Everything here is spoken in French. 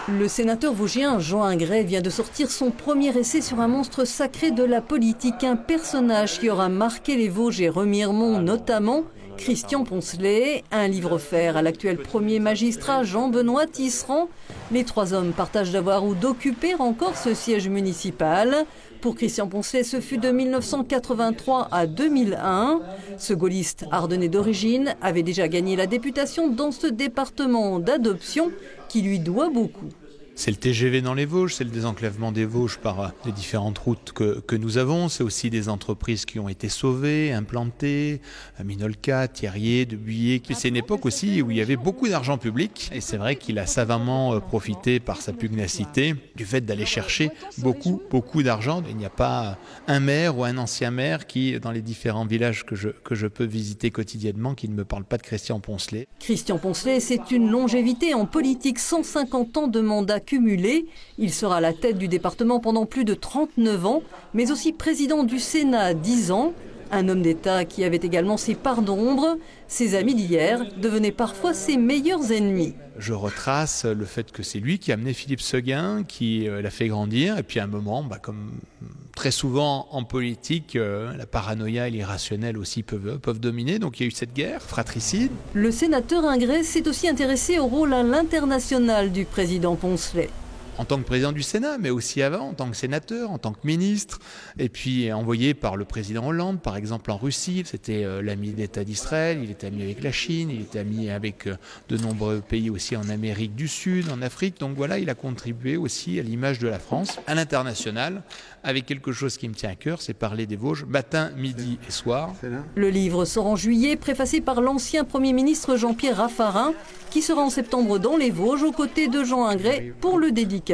Le sénateur vosgien Jean Ingray vient de sortir son premier essai sur un monstre sacré de la politique, un personnage qui aura marqué les Vosges et Remiremont notamment, Christian Poncelet, un livre offert à l'actuel premier magistrat Jean-Benoît Tisserand. Les trois hommes partagent d'avoir ou d'occuper encore ce siège municipal. Pour Christian Poncelet, ce fut de 1983 à 2001. Ce gaulliste ardennais d'origine avait déjà gagné la députation dans ce département d'adoption qui lui doit beaucoup. C'est le TGV dans les Vosges, c'est le désenclavement des Vosges par les différentes routes que nous avons. C'est aussi des entreprises qui ont été sauvées, implantées, à Minolca, Thierrier, De Buyer. C'est une époque aussi où il y avait beaucoup d'argent public. Et c'est vrai qu'il a savamment profité par sa pugnacité du fait d'aller chercher beaucoup d'argent. Il n'y a pas un maire ou un ancien maire qui, dans les différents villages que je peux visiter quotidiennement, qui ne me parle pas de Christian Poncelet. Christian Poncelet, c'est une longévité en politique, 150 ans de mandat cumulé. Il sera à la tête du département pendant plus de 39 ans, mais aussi président du Sénat 10 ans. Un homme d'État qui avait également ses parts d'ombre. Ses amis d'hier devenaient parfois ses meilleurs ennemis. Je retrace le fait que c'est lui qui a amené Philippe Séguin, qui l'a fait grandir. Et puis à un moment, comme très souvent en politique, la paranoïa et l'irrationnel aussi peuvent dominer. Donc il y a eu cette guerre fratricide. Le sénateur Ingray s'est aussi intéressé au rôle à l'international du président Poncelet. En tant que président du Sénat, mais aussi avant, en tant que sénateur, en tant que ministre, et puis envoyé par le président Hollande, par exemple en Russie. C'était l'ami d'État d'Israël, il était ami avec la Chine, il était ami avec de nombreux pays aussi en Amérique du Sud, en Afrique. Donc voilà, il a contribué aussi à l'image de la France, à l'international, avec quelque chose qui me tient à cœur, c'est parler des Vosges, matin, midi et soir. Le livre sort en juillet, préfacé par l'ancien Premier ministre Jean-Pierre Raffarin, qui sera en septembre dans les Vosges aux côtés de Jean Ingray pour le dédicacer.